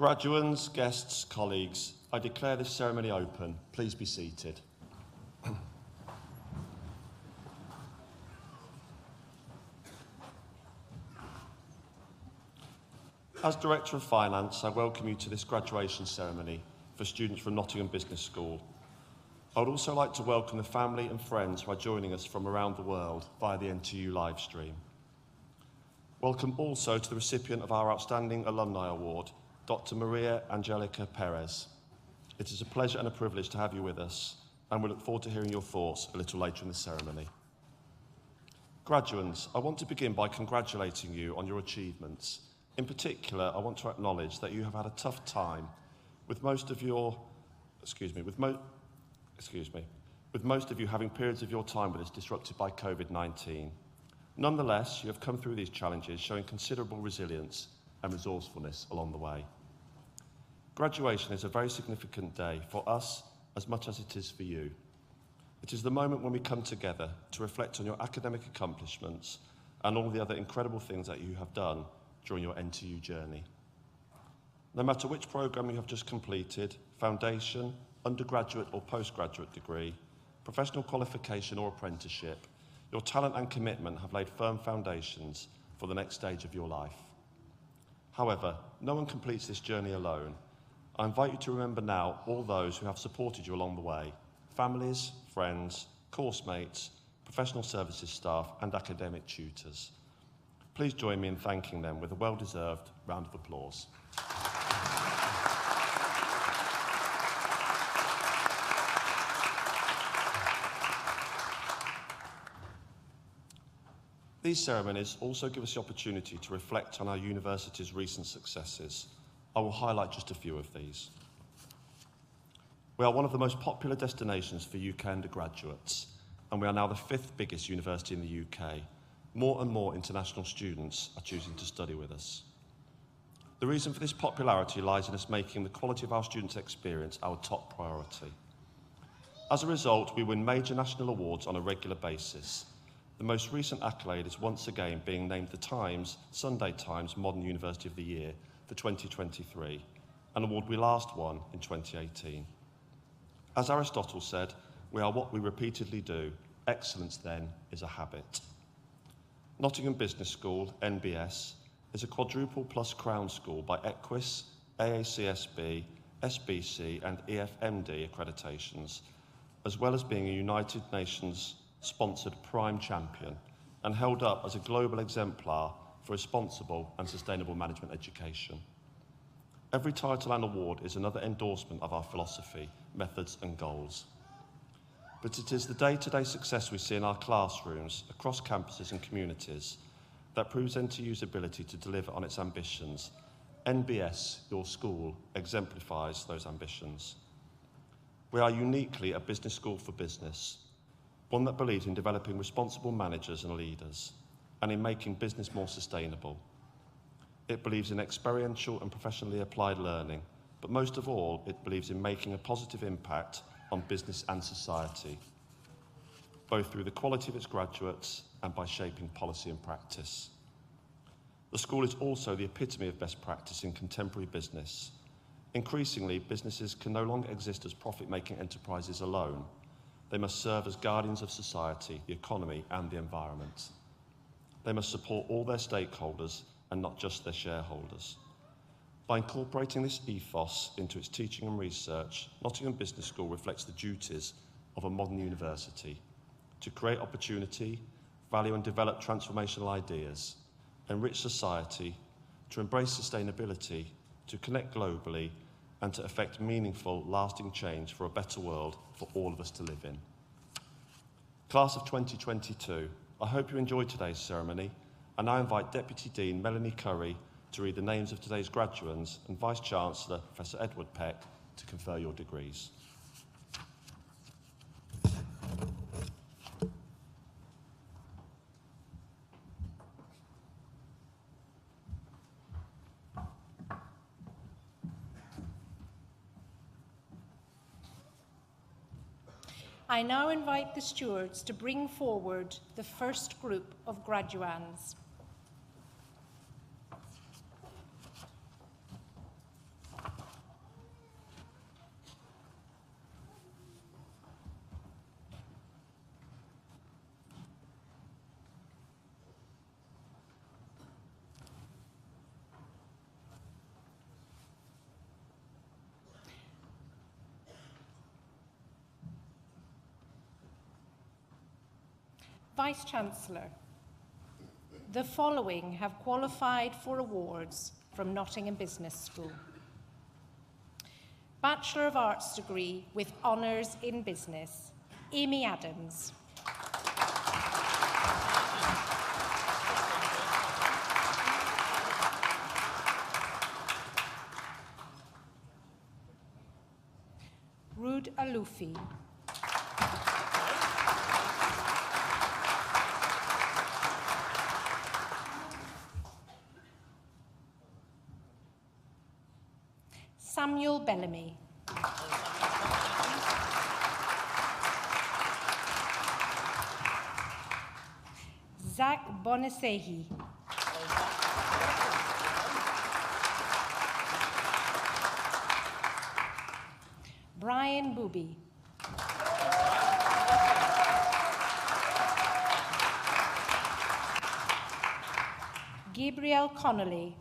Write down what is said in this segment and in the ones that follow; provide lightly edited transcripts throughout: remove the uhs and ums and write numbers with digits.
Graduands, guests, colleagues, I declare this ceremony open. Please be seated. As Director of Finance, I welcome you to this graduation ceremony for students from Nottingham Business School. I would also like to welcome the family and friends who are joining us from around the world via the NTU live stream. Welcome also to the recipient of our Outstanding Alumni Award, Dr. Maria Angelica Perez. It is a pleasure and a privilege to have you with us, and we look forward to hearing your thoughts a little later in the ceremony. Graduands, I want to begin by congratulating you on your achievements. In particular, I want to acknowledge that you have had a tough time with most of you having periods of your time with us disrupted by COVID-19. Nonetheless, you have come through these challenges showing considerable resilience and resourcefulness along the way. Graduation is a very significant day for us as much as it is for you. It is the moment when we come together to reflect on your academic accomplishments and all the other incredible things that you have done during your NTU journey. No matter which programme you have just completed, foundation, undergraduate or postgraduate degree, professional qualification or apprenticeship, your talent and commitment have laid firm foundations for the next stage of your life. However, no one completes this journey alone. I invite you to remember now all those who have supported you along the way: families, friends, course mates, professional services staff and academic tutors. Please join me in thanking them with a well-deserved round of applause. These ceremonies also give us the opportunity to reflect on our university's recent successes. I will highlight just a few of these. We are one of the most popular destinations for UK undergraduates, and we are now the 5th biggest university in the UK. More and more international students are choosing to study with us. The reason for this popularity lies in us making the quality of our students' experience our top priority. As a result, we win major national awards on a regular basis. The most recent accolade is once again being named the Sunday Times Modern University of the Year for 2023, an award we last won in 2018. As Aristotle said, we are what we repeatedly do. Excellence, then, is a habit. Nottingham Business School, NBS, is a quadruple plus crown school by Equus, AACSB, SBC and EFMD accreditations, as well as being a United Nations sponsored prime champion and held up as a global exemplar for responsible and sustainable management education. Every title and award is another endorsement of our philosophy, methods and goals. But it is the day-to-day success we see in our classrooms, across campuses and communities, that proves NTU's ability to deliver on its ambitions. NBS, your school, exemplifies those ambitions. We are uniquely a business school for business, one that believes in developing responsible managers and leaders, and in making business more sustainable. It believes in experiential and professionally applied learning, but most of all, it believes in making a positive impact on business and society, both through the quality of its graduates and by shaping policy and practice. The school is also the epitome of best practice in contemporary business. Increasingly, businesses can no longer exist as profit-making enterprises alone. They must serve as guardians of society, the economy and the environment. They must support all their stakeholders and not just their shareholders. By incorporating this ethos into its teaching and research, Nottingham Business School reflects the duties of a modern university: to create opportunity, value and develop transformational ideas, enrich society, to embrace sustainability, to connect globally, and to effect meaningful, lasting change for a better world for all of us to live in. Class of 2022, I hope you enjoyed today's ceremony, and I invite Deputy Dean Melanie Curry to read the names of today's graduands and Vice-Chancellor Professor Edward Peck to confer your degrees. I now invite the stewards to bring forward the first group of graduands. Vice-Chancellor, the following have qualified for awards from Nottingham Business School. Bachelor of Arts degree with honours in business, Amy Adams. Rud Alufi. Samuel Bellamy. Zach Bonasehi. Brian Booby. Gabriel Connolly.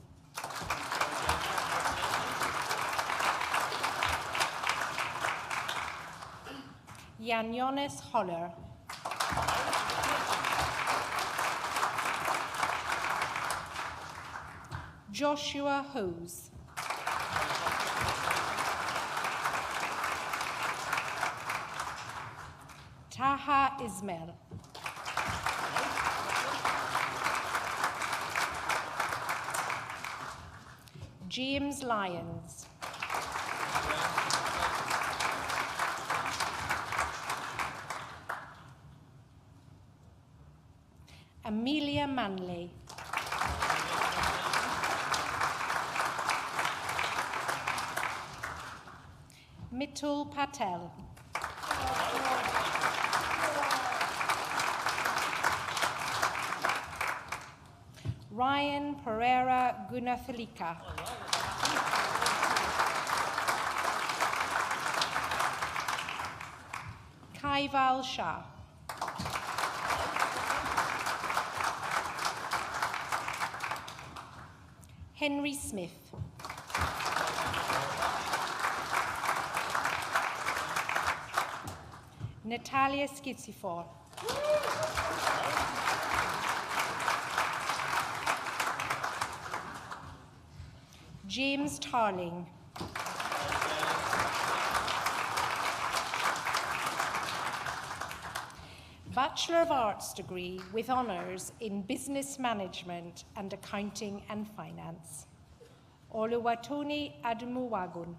Yanionis Holler. Joshua Hose. Taha Ismail. James Lyons. Amelia Manley. Mitul Patel. Ryan Pereira Gunathalika. Kaival Shah. Henry Smith. Natalia Skitsifor. James Tarling. Bachelor of Arts degree with honours in Business Management and Accounting and Finance. Oluwatoni Adumuwagun.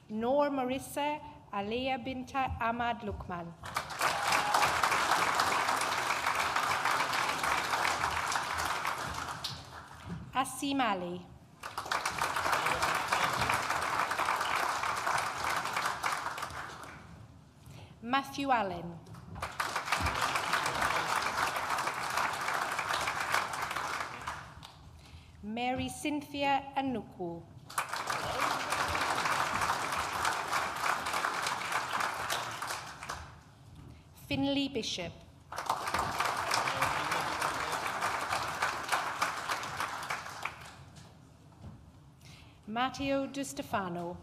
Noor Marissa Alea Binta Ahmad Lukman. Asim Ali. Matthew Allen. Mary Cynthia Anuku. Finley Bishop. Matteo Di Stefano.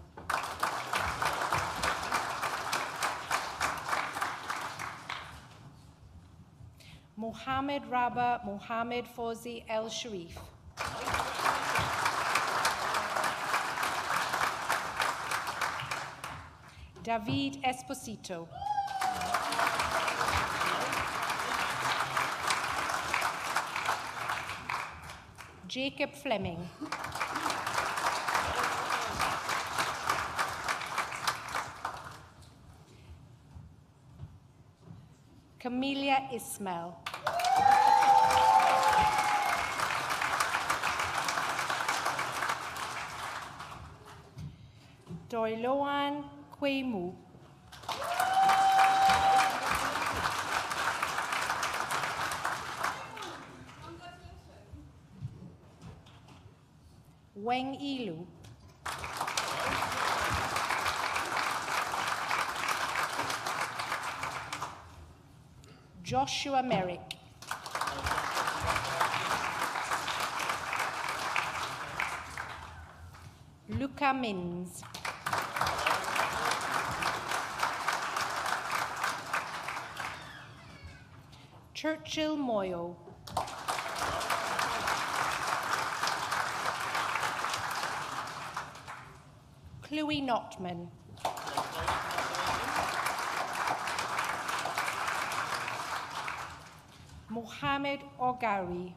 Mohammed Rabah Mohammed Fawzi El Sharif. David Esposito. Jacob Fleming. Camelia Ismail. Doiloan Kwemu. Weng Ilu. Joshua Merrick. Luca Mins. Churchill Moyo. Chloe Notman. Mohammed Ogari.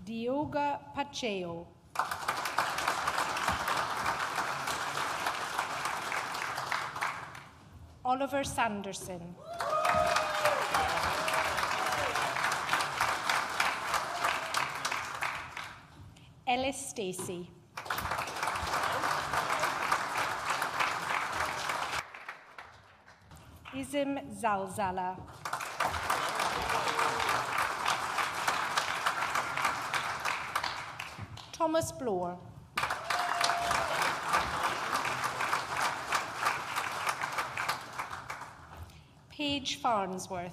Dioga Pacheco. Oliver Sanderson. Ellis Stacey. Izim Zalzala. Thomas Bloor. Paige Farnsworth.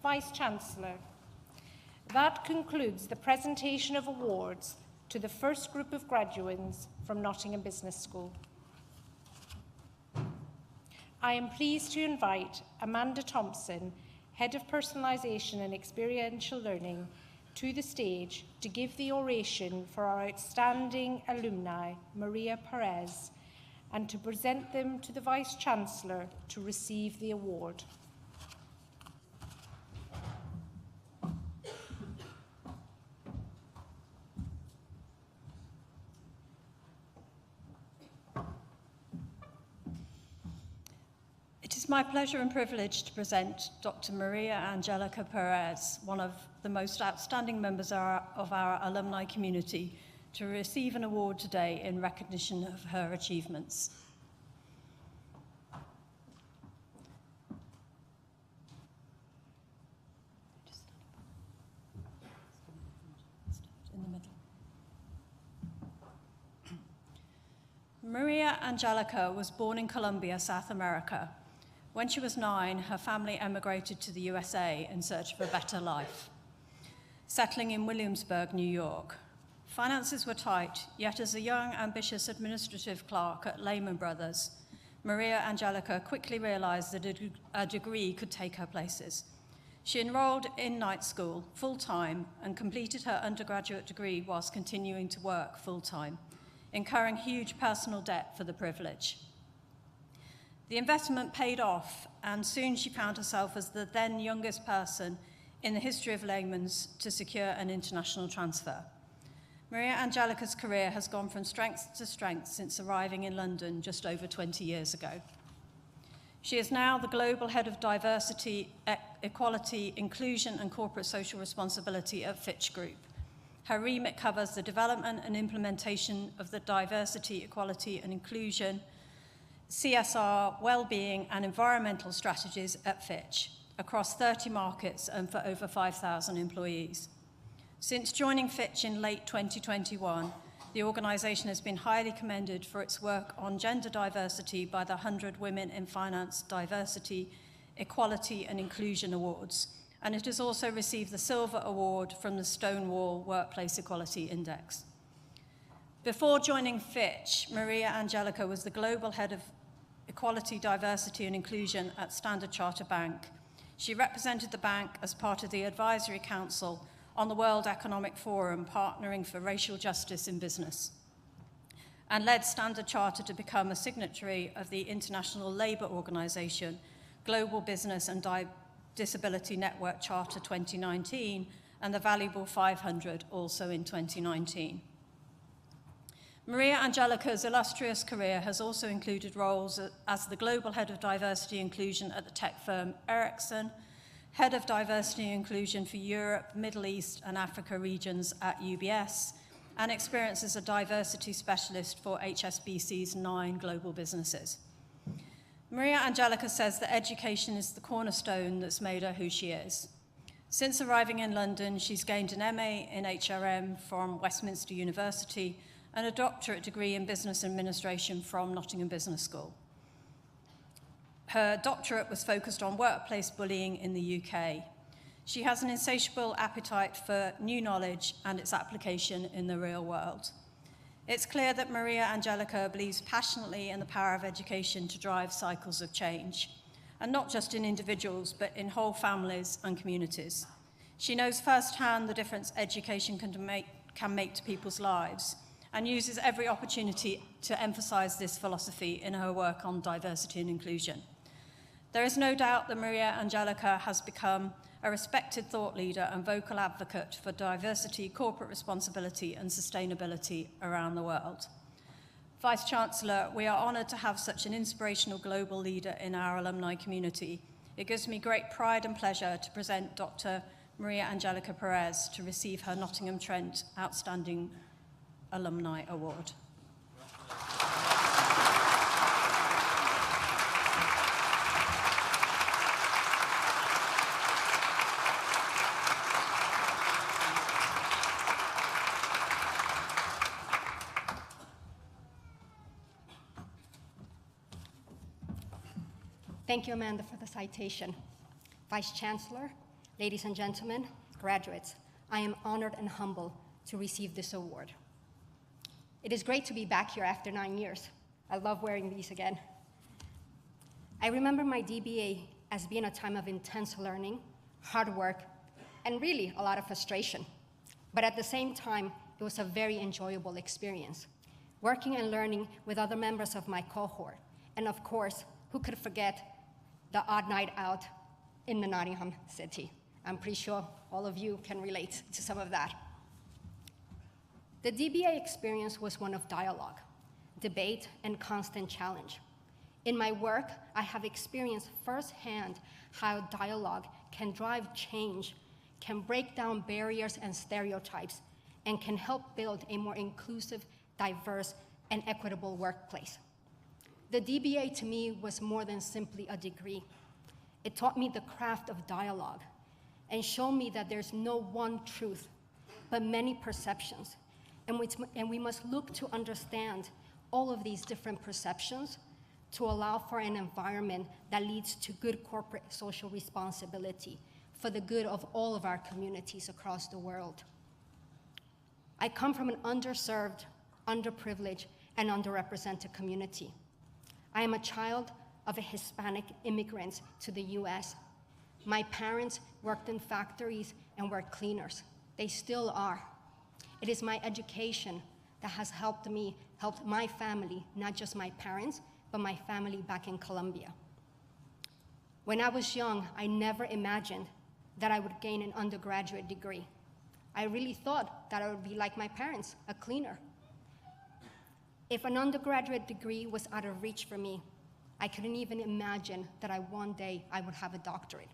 Vice-Chancellor. That concludes the presentation of awards to the first group of graduates from Nottingham Business School. I am pleased to invite Amanda Thompson, Head of Personalisation and Experiential Learning, to the stage to give the oration for our outstanding alumni, Maria Perez, and to present them to the Vice-Chancellor to receive the award. It is my pleasure and privilege to present Dr. Maria Angelica Perez, one of the most outstanding members of our alumni community, to receive an award today in recognition of her achievements. In the middle. Maria Angelica was born in Colombia, South America. When she was 9, her family emigrated to the USA in search of a better life, settling in Williamsburg, New York. Finances were tight, yet as a young, ambitious administrative clerk at Lehman Brothers, Maria Angelica quickly realized that a degree could take her places. She enrolled in night school full-time and completed her undergraduate degree whilst continuing to work full-time, incurring huge personal debt for the privilege. The investment paid off, and soon she found herself as the then youngest person in the history of Lehman's to secure an international transfer. Maria Angelica's career has gone from strength to strength since arriving in London just over 20 years ago. She is now the Global Head of Diversity, Equality, Inclusion and Corporate Social Responsibility at Fitch Group. Her remit covers the development and implementation of the diversity, equality and inclusion, CSR, well-being and environmental strategies at Fitch across 30 markets and for over 5,000 employees. Since joining Fitch in late 2021, the organisation has been highly commended for its work on gender diversity by the 100 Women in Finance Diversity, Equality and Inclusion Awards, and it has also received the Silver Award from the Stonewall Workplace Equality Index. Before joining Fitch, Maria Angelica was the Global Head of Equality, Diversity and Inclusion at Standard Chartered Bank. She represented the bank as part of the Advisory Council on the World Economic Forum, partnering for racial justice in business, and led Standard Chartered to become a signatory of the International Labour Organization, Global Business and Disability Network Charter 2019, and the Valuable 500 also in 2019. Maria Angelica's illustrious career has also included roles as the Global Head of Diversity Inclusion at the tech firm Ericsson, Head of Diversity and Inclusion for Europe, Middle East and Africa regions at UBS, and experience as a diversity specialist for HSBC's 9 global businesses. Maria Angelica says that education is the cornerstone that's made her who she is. Since arriving in London, she's gained an MA in HRM from Westminster University and a doctorate degree in business administration from Nottingham Business School. Her doctorate was focused on workplace bullying in the UK. She has an insatiable appetite for new knowledge and its application in the real world. It's clear that Maria Angelica believes passionately in the power of education to drive cycles of change, and not just in individuals, but in whole families and communities. She knows firsthand the difference education can make to people's lives, and uses every opportunity to emphasize this philosophy in her work on diversity and inclusion. There is no doubt that Maria Angelica has become a respected thought leader and vocal advocate for diversity, corporate responsibility, and sustainability around the world. Vice-Chancellor, we are honoured to have such an inspirational global leader in our alumni community. It gives me great pride and pleasure to present Dr. Maria Angelica Perez to receive her Nottingham Trent Outstanding Alumni Award. Thank you, Amanda, for the citation. Vice-Chancellor, ladies and gentlemen, graduates, I am honored and humbled to receive this award. It is great to be back here after 9 years. I love wearing these again. I remember my DBA as being a time of intense learning, hard work, and really a lot of frustration. But at the same time, it was a very enjoyable experience, working and learning with other members of my cohort. And of course, who could forget the odd night out in the Nottingham city? I'm pretty sure all of you can relate to some of that. The DBA experience was one of dialogue, debate, and constant challenge. In my work, I have experienced firsthand how dialogue can drive change, can break down barriers and stereotypes, and can help build a more inclusive, diverse, and equitable workplace. The DBA to me was more than simply a degree. It taught me the craft of dialogue and showed me that there's no one truth, but many perceptions. And we must look to understand all of these different perceptions to allow for an environment that leads to good corporate social responsibility for the good of all of our communities across the world. I come from an underserved, underprivileged, and underrepresented community. I am a child of a Hispanic immigrant to the US. My parents worked in factories and were cleaners. They still are. It is my education that has helped my family, not just my parents, but my family back in Colombia. When I was young, I never imagined that I would gain an undergraduate degree. I really thought that I would be like my parents, a cleaner. If an undergraduate degree was out of reach for me, I couldn't even imagine that one day I would have a doctorate.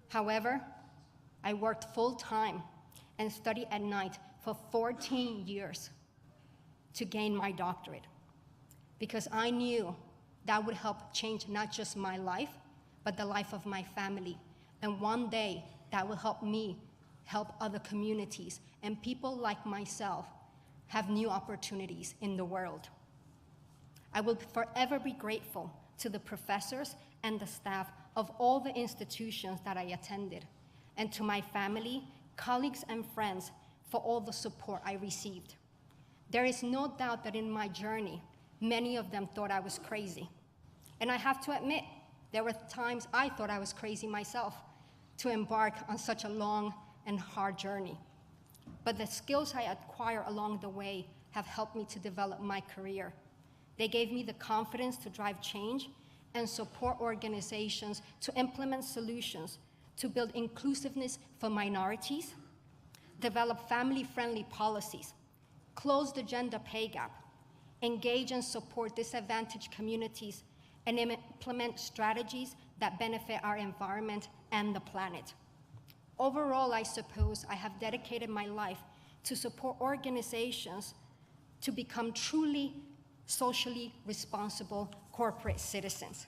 However, I worked full-time and studied at night for 14 years to gain my doctorate because I knew that would help change not just my life, but the life of my family. And one day, that will help me help other communities and people like myself have new opportunities in the world. I will forever be grateful to the professors and the staff of all the institutions that I attended, and to my family, colleagues, and friends for all the support I received. There is no doubt that in my journey, many of them thought I was crazy. And I have to admit, there were times I thought I was crazy myself to embark on such a long and hard journey. But the skills I acquired along the way have helped me to develop my career. They gave me the confidence to drive change and support organizations to implement solutions to build inclusiveness for minorities, develop family-friendly policies, close the gender pay gap, engage and support disadvantaged communities, and implement strategies that benefit our environment and the planet. Overall, I suppose I have dedicated my life to support organizations to become truly socially responsible corporate citizens.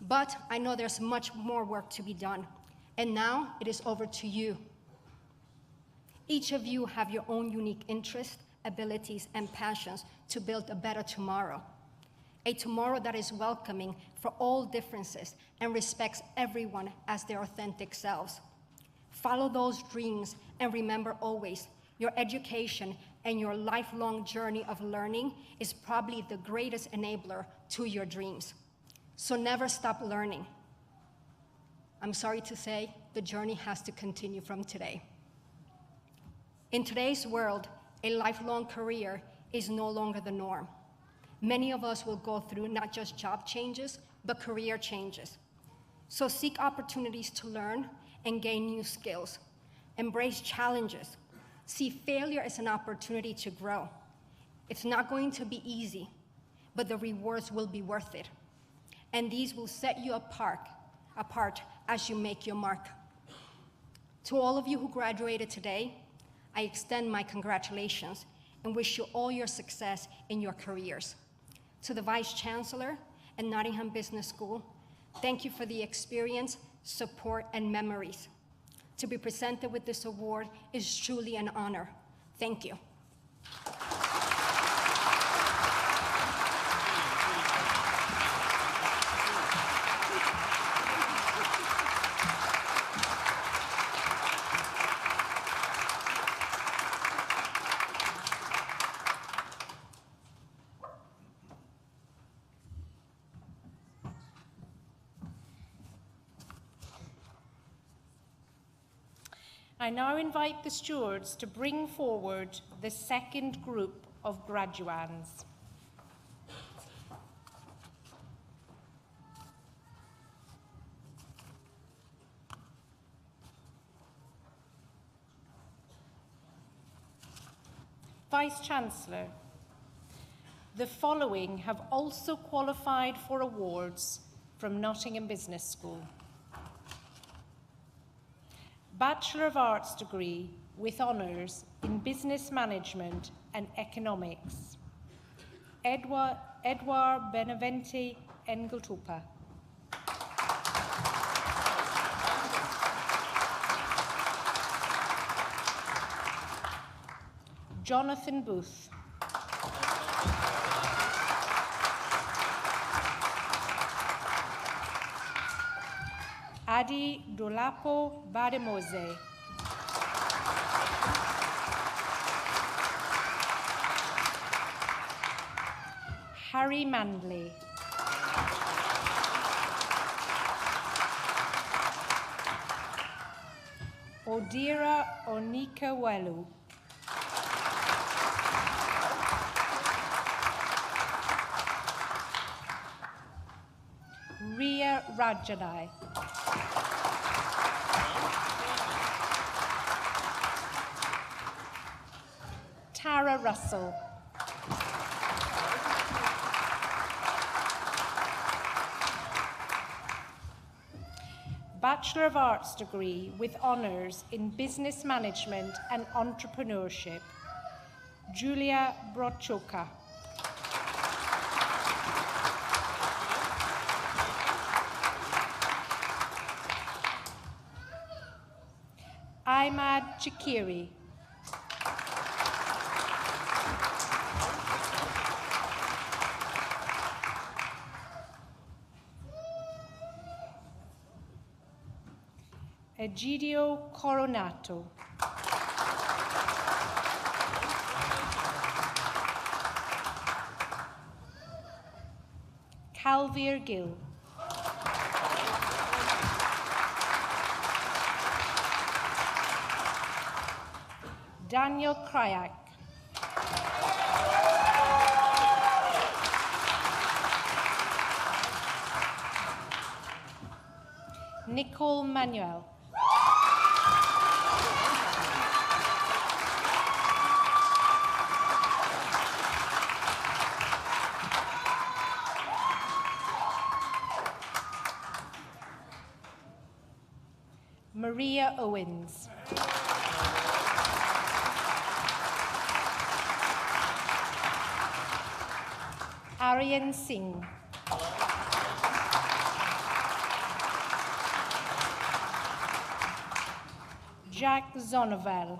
But I know there's much more work to be done And now it is over to you. Each of you have your own unique interests, abilities, and passions to build a better tomorrow. A tomorrow that is welcoming for all differences and respects everyone as their authentic selves. Follow those dreams and remember always, your education and your lifelong journey of learning is probably the greatest enabler to your dreams. So never stop learning. I'm sorry to say, the journey has to continue from today. In today's world, a lifelong career is no longer the norm. Many of us will go through not just job changes, but career changes. So seek opportunities to learn and gain new skills. Embrace challenges. See failure as an opportunity to grow. It's not going to be easy, but the rewards will be worth it. And these will set you apart as you make your mark. To all of you who graduated today, I extend my congratulations and wish you all your success in your careers. To the Vice Chancellor and Nottingham Business School, thank you for the experience, support, and memories. To be presented with this award is truly an honor. Thank you. I now invite the stewards to bring forward the second group of graduands. Vice-Chancellor, the following have also qualified for awards from Nottingham Business School. Bachelor of Arts degree with honours in Business Management and Economics. Edouard Benavente Engeltupa. Jonathan Booth. Adi Dolapo Bademose. Harry Mandley. Odira Onika Welu. Ria Rajanai. Tara Russell. Bachelor of Arts degree with honours in Business Management and Entrepreneurship. Julia Brochoka. Ahmad Chikiri. Egidio Coronato. Calvir Gill. Daniel Kryak. Nicole Manuel. Maria Owens. Aryan Singh. Jack Zonnevel.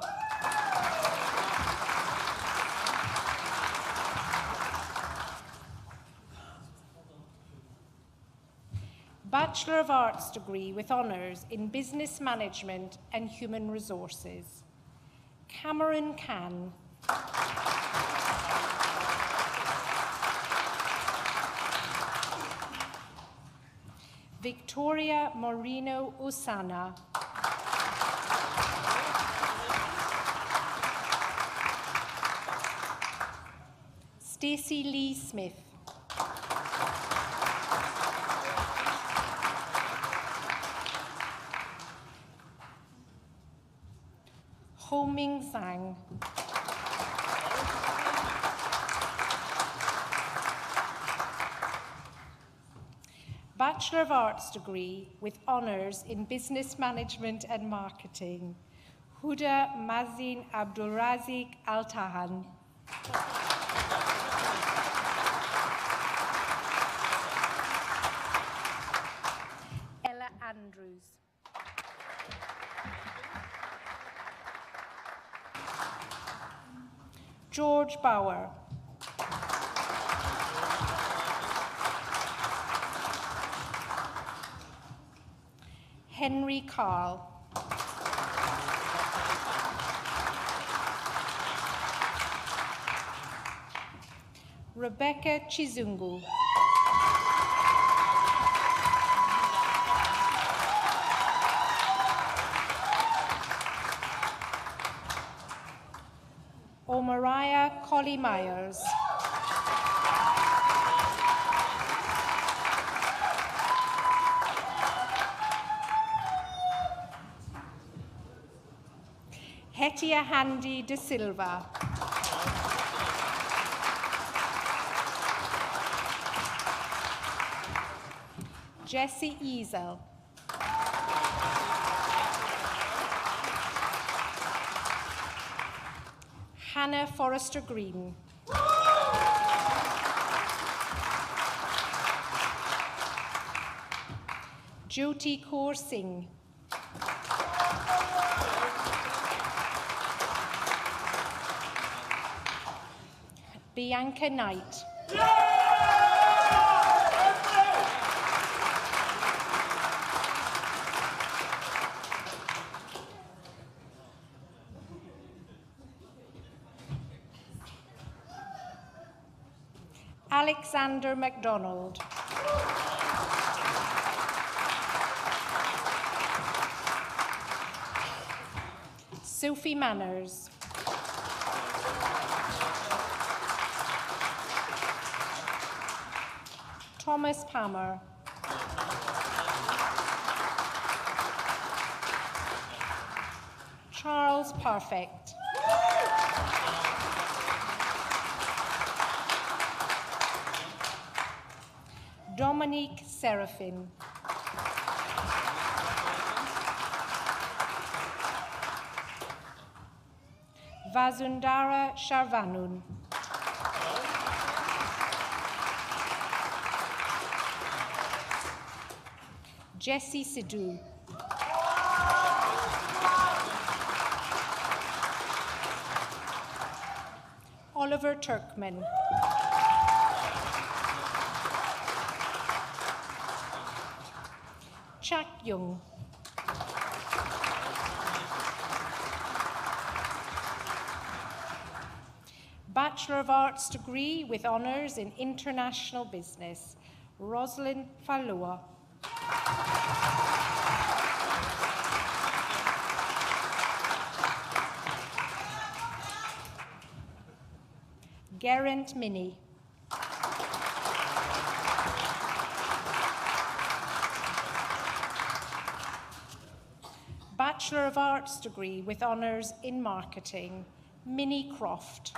Bachelor of Arts degree with honours in Business Management and Human Resources, Cameron Can. Victoria Moreno Osana. Stacey Lee Smith. Ho Ming Zhang. Bachelor of Arts degree with honours in Business Management and Marketing, Huda Mazin Abdulrazik Al-Tahan. Ella Andrews. George Bauer. Henry Carl. Rebecca Chizungu. Omariah Collie Myers. Hetia Handy de Silva. Jesse Easel. Hannah Forrester Green. Jyoti Kaur Singh. Bianca Knight. Alexander MacDonald. Sophie Manners. Thomas Palmer. Charles Perfect. Dominique Serafin. Vasundhara Sharvanun. Jessie Sidhu. Oliver Turkman. Chak Young. Bachelor of Arts degree with honours in International Business, Rosalind Falua. Geraint Minnie. Bachelor of Arts degree with honours in Marketing, Minnie Croft.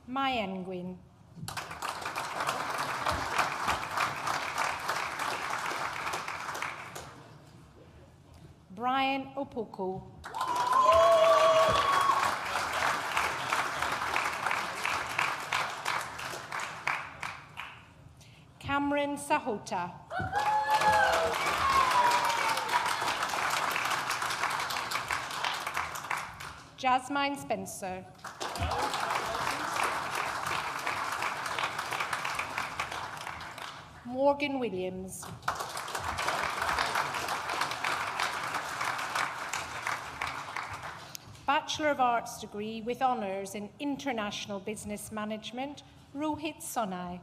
Mai Nguyen. Brian Opoko. Cameron Sahota. Jasmine Spencer. Morgan Williams. Bachelor of Arts degree with honours in International Business Management, Rohit Sonai.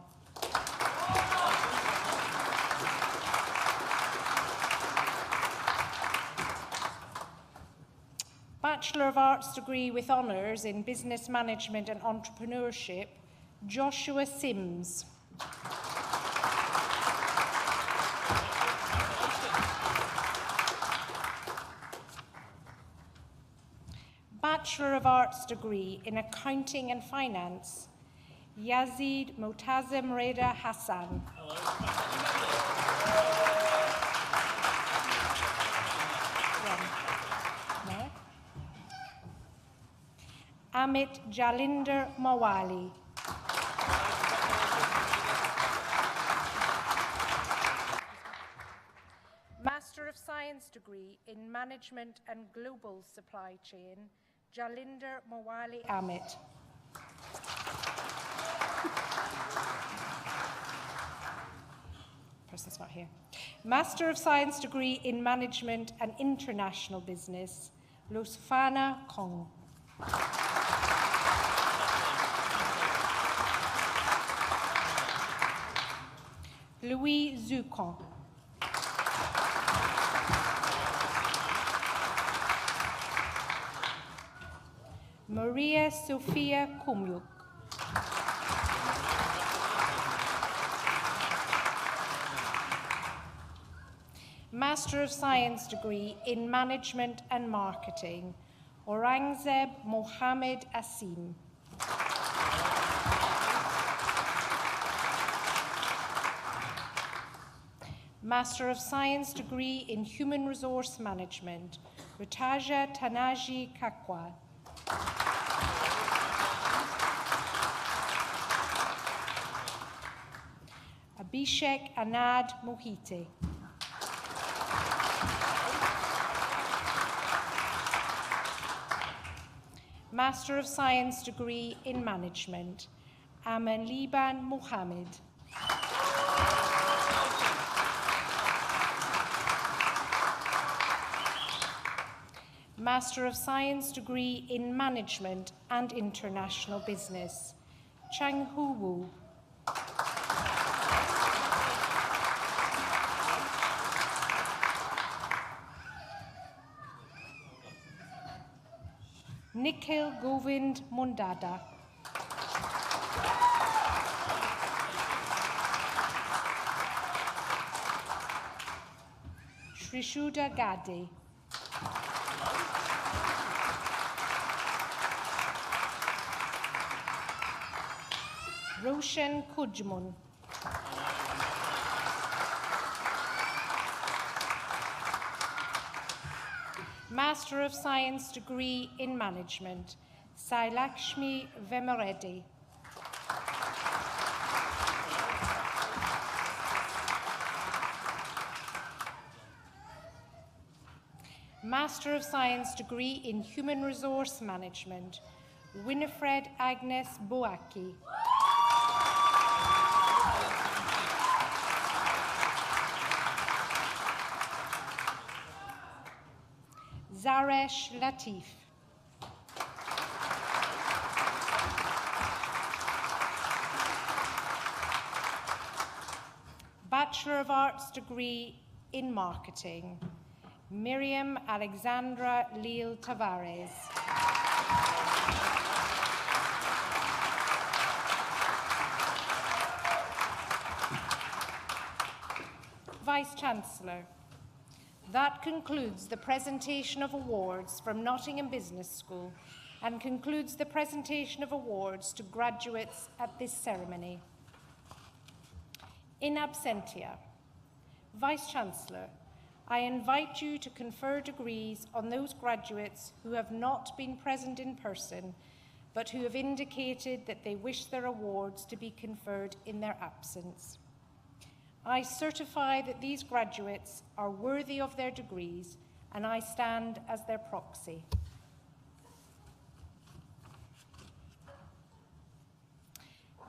Bachelor of Arts degree with honours in Business Management and Entrepreneurship, Joshua Sims. Bachelor of Arts degree in Accounting and Finance, Yazid Motazem Reda Hassan. Amit Jalinder Mawali. Master of Science degree in Management and Global Supply Chain, Jalinder Mawali Amit. Person's not here. Master of Science degree in Management and International Business, Losfana Kong. Louis Zucon. Maria Sofia Kumyuk. Master of Science degree in Management and Marketing, Aurangzeb Mohammed Asim. Master of Science degree in Human Resource Management, Rutaja Tanaji Kakwa. Abhishek Anand Mohite. Master of Science degree in Management, Aman Liban Mohammed. Master of Science degree in Management and International Business, Chang Hu Wu. Nikhil Govind Mundada. Shrishuda Gade. Roshan Kujmun. Master of Science degree in Management, Sailakshmi Vemareddy. Master of Science degree in Human Resource Management, Winifred Agnes Boaki. Zaresh Latif. Bachelor of Arts degree in Marketing, Miriam Alexandra Leal Tavares. Vice-Chancellor. That concludes the presentation of awards from Nottingham Business School and concludes the presentation of awards to graduates at this ceremony. In absentia, Vice-Chancellor, I invite you to confer degrees on those graduates who have not been present in person, but who have indicated that they wish their awards to be conferred in their absence. I certify that these graduates are worthy of their degrees, and I stand as their proxy.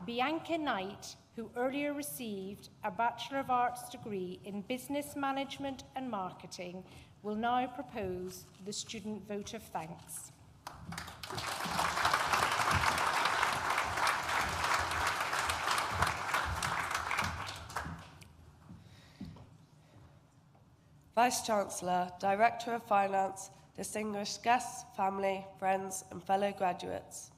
Bianca Knight, who earlier received a Bachelor of Arts degree in Business Management and Marketing, will now propose the student vote of thanks. Vice-Chancellor, Director of Finance, distinguished guests, family, friends and fellow graduates.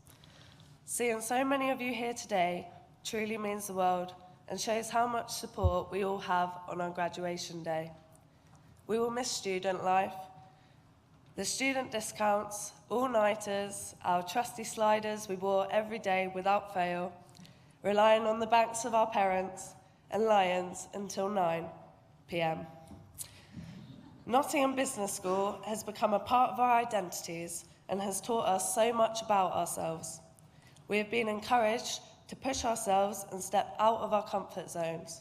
Seeing so many of you here today truly means the world and shows how much support we all have on our graduation day. We will miss student life, the student discounts, all-nighters, our trusty sliders we wore every day without fail, relying on the backs of our parents and lions until 9 p.m. Nottingham Business School has become a part of our identities and has taught us so much about ourselves. We have been encouraged to push ourselves and step out of our comfort zones.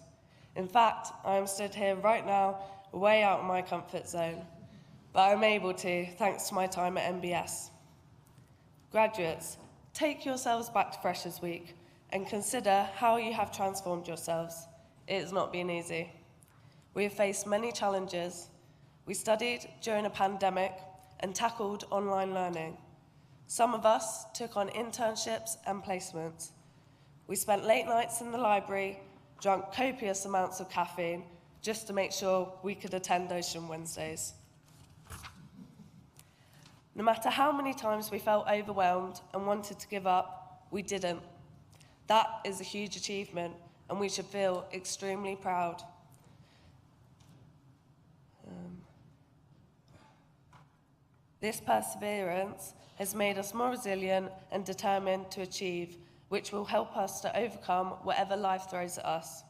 In fact, I am stood here right now, way out of my comfort zone, but I'm able to thanks to my time at NBS. Graduates, take yourselves back to Freshers' Week and consider how you have transformed yourselves. It has not been easy. We have faced many challenges. We studied during a pandemic and tackled online learning. Some of us took on internships and placements. We spent late nights in the library, drank copious amounts of caffeine just to make sure we could attend Ocean Wednesdays. No matter how many times we felt overwhelmed and wanted to give up, we didn't. That is a huge achievement, and we should feel extremely proud. This perseverance has made us more resilient and determined to achieve, which will help us to overcome whatever life throws at us.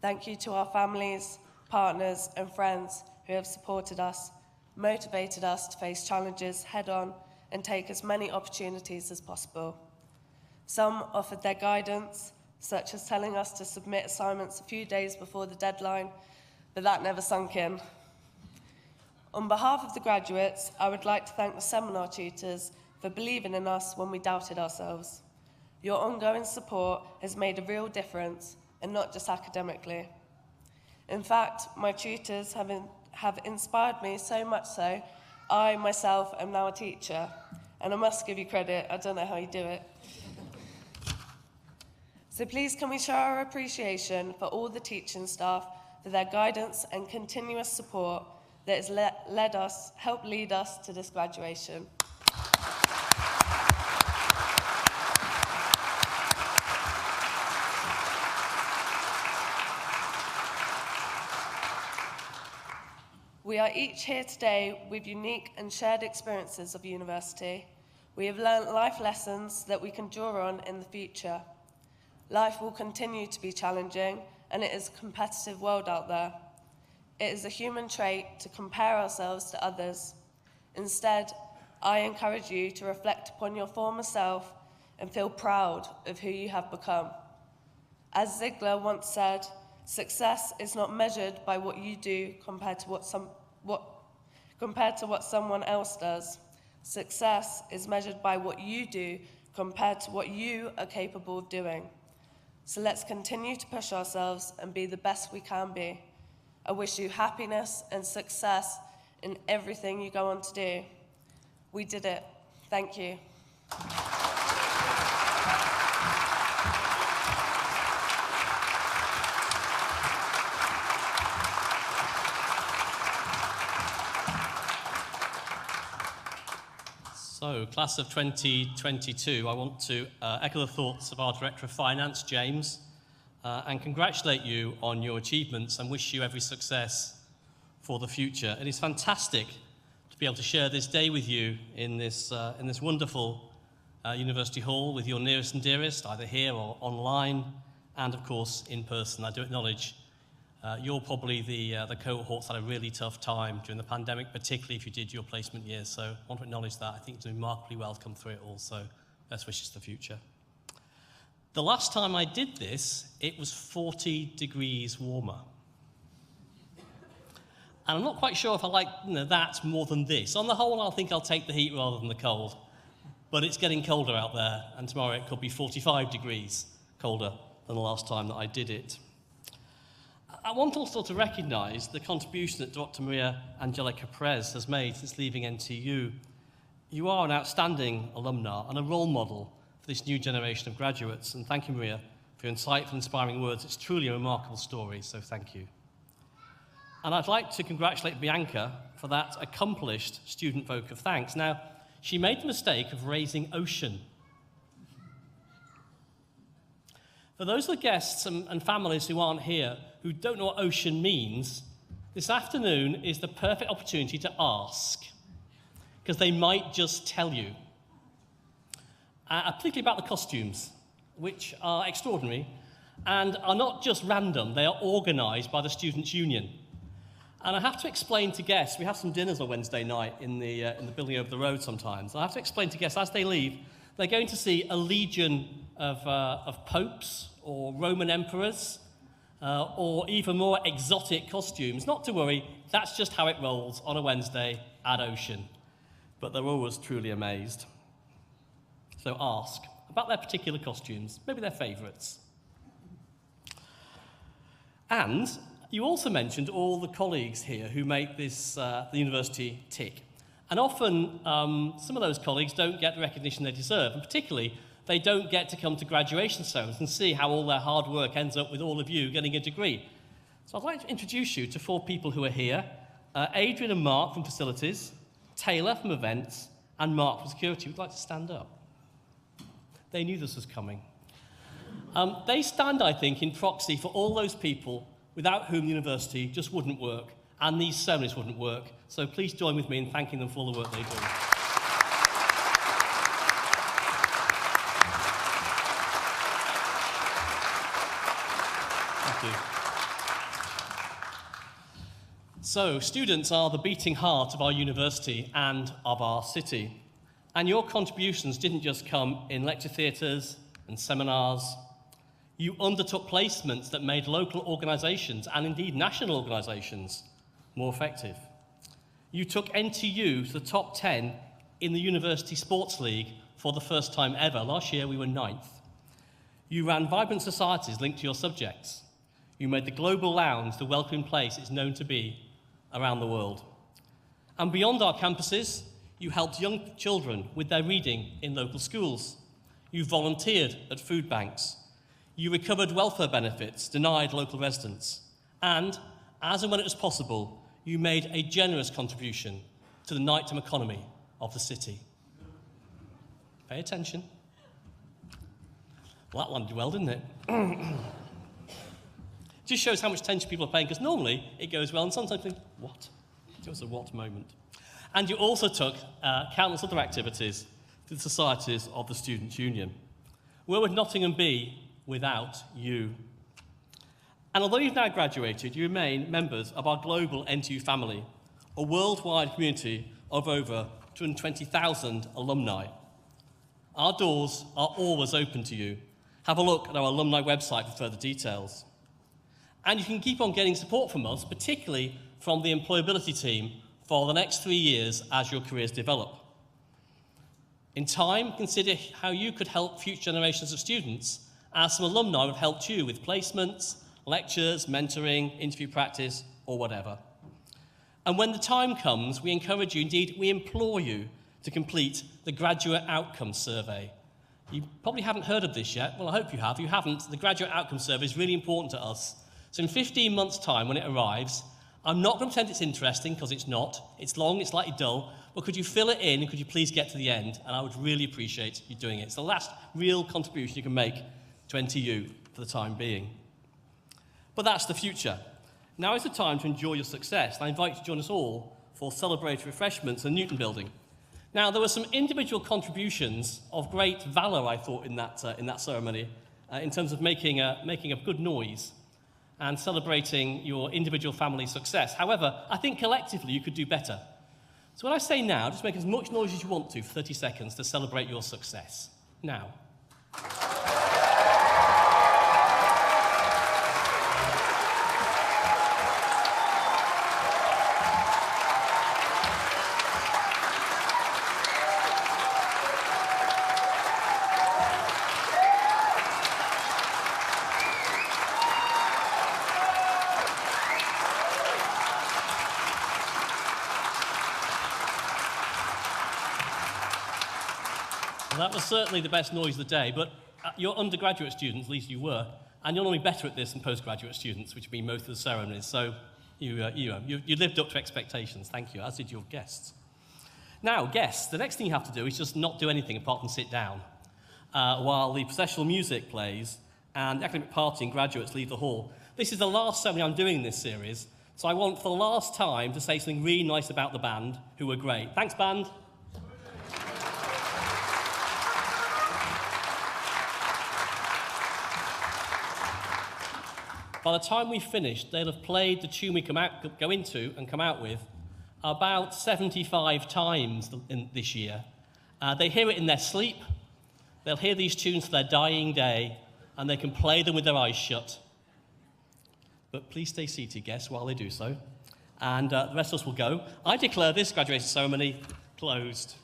Thank you to our families, partners and friends who have supported us, motivated us to face challenges head-on and take as many opportunities as possible. Some offered their guidance, such as telling us to submit assignments a few days before the deadline, but that never sunk in. On behalf of the graduates, I would like to thank the seminar tutors for believing in us when we doubted ourselves. Your ongoing support has made a real difference, and not just academically. In fact, my tutors have inspired me so much so, I myself am now a teacher, and I must give you credit, I don't know how you do it. So please can we show our appreciation for all the teaching staff for their guidance and continuous support that has helped lead us to this graduation. We are each here today with unique and shared experiences of university. We have learnt life lessons that we can draw on in the future. Life will continue to be challenging, and it is a competitive world out there. It is a human trait to compare ourselves to others. Instead, I encourage you to reflect upon your former self and feel proud of who you have become. As Ziegler once said, success is not measured by what you do compared to what someone else does. Success is measured by what you do compared to what you are capable of doing. So let's continue to push ourselves and be the best we can be. I wish you happiness and success in everything you go on to do. We did it. Thank you. So, class of 2022, I want to echo the thoughts of our Director of Finance, James, and congratulate you on your achievements and wish you every success for the future. It is fantastic to be able to share this day with you in this wonderful University Hall with your nearest and dearest, either here or online, and of course in person. I do acknowledge you're probably the cohorts had a really tough time during the pandemic, particularly if you did your placement years. So I want to acknowledge that. I think you've done remarkably well to come through it all. So best wishes for the future. The last time I did this, it was 40 degrees warmer. And I'm not quite sure if I like that more than this. On the whole, I think I'll take the heat rather than the cold. But it's getting colder out there, and tomorrow it could be 45 degrees colder than the last time that I did it. I want also to recognise the contribution that Dr. Maria Angelica Perez has made since leaving NTU. You are an outstanding alumna and a role model for this new generation of graduates, and thank you, Maria, for your insightful, inspiring words. It's truly a remarkable story, so thank you. And I'd like to congratulate Bianca for that accomplished student vote of thanks. Now, she made the mistake of raising ocean. For those of the guests and families who aren't here, who don't know what ocean means, this afternoon is the perfect opportunity to ask, because they might just tell you. Particularly about the costumes, which are extraordinary and are not just random, they are organised by the Students' Union. And I have to explain to guests, we have some dinners on Wednesday night in the building over the road sometimes. I have to explain to guests as they leave, they're going to see a legion of popes or Roman emperors or even more exotic costumes. Not to worry, that's just how it rolls on a Wednesday at Ocean. But they're always truly amazed. So ask about their particular costumes, maybe their favourites. And you also mentioned all the colleagues here who make this the university tick. And often, some of those colleagues don't get the recognition they deserve, and particularly, they don't get to come to graduation ceremonies and see how all their hard work ends up with all of you getting a degree. So I'd like to introduce you to 4 people who are here. Adrian and Mark from Facilities, Taylor from Events, and Mark from Security. Would like to stand up. They knew this was coming. They stand, I think, in proxy for all those people without whom the university just wouldn't work, and these ceremonies wouldn't work. So please join with me in thanking them for all the work they do. Thank you. So, students are the beating heart of our university and of our city. And your contributions didn't just come in lecture theatres and seminars. You undertook placements that made local organisations, and indeed national organisations, more effective. You took NTU to the top 10 in the University Sports League for the first time ever. Last year we were 9th. You ran vibrant societies linked to your subjects. You made the Global Lounge the welcoming place it's known to be around the world. And beyond our campuses, you helped young children with their reading in local schools. You volunteered at food banks. You recovered welfare benefits denied local residents. And, as and when it was possible, you made a generous contribution to the nighttime economy of the city. Pay attention. Well, that landed well, didn't it? Just shows how much attention people are paying, because normally it goes well, and sometimes you think, what? It was a what moment. And you also took countless other activities to the societies of the Students' Union. Where would Nottingham be without you? And although you've now graduated, you remain members of our global NTU family, a worldwide community of over 220,000 alumni. Our doors are always open to you. Have a look at our alumni website for further details. And you can keep on getting support from us, particularly from the employability team, for the next 3 years as your careers develop. In time, consider how you could help future generations of students, as some alumni have helped you with placements, lectures, mentoring, interview practice, or whatever. And when the time comes, we encourage you, indeed, we implore you to complete the Graduate Outcomes Survey. You probably haven't heard of this yet. Well, I hope you have. If you haven't, the Graduate Outcomes Survey is really important to us. So in 15 months' time, when it arrives, I'm not going to pretend it's interesting, because it's not. It's long, it's slightly dull, but could you fill it in, and could you please get to the end? And I would really appreciate you doing it. It's the last real contribution you can make to NTU for the time being. But that's the future. Now is the time to enjoy your success. And I invite you to join us all for celebratory refreshments in Newton Building. Now, there were some individual contributions of great valour, I thought, in that ceremony, in terms of making a good noise and celebrating your individual family success. However, I think collectively you could do better. So what I say now, just make as much noise as you want to for 30 seconds to celebrate your success. Now. That was certainly the best noise of the day, but you're undergraduate students, at least you were, and you're normally better at this than postgraduate students, which have been most of the ceremonies, so you lived up to expectations, thank you, as did your guests. Now, guests, the next thing you have to do is just not do anything apart from sit down while the processional music plays and the academic party and graduates leave the hall. This is the last ceremony I'm doing in this series, so I want for the last time to say something really nice about the band, who were great. Thanks, band. By the time we've finished, they'll have played the tune we go into and come out with about 75 times this year. They hear it in their sleep, they'll hear these tunes to their dying day, and they can play them with their eyes shut. But please stay seated, guests, while they do so. And the rest of us will go. I declare this graduation ceremony closed.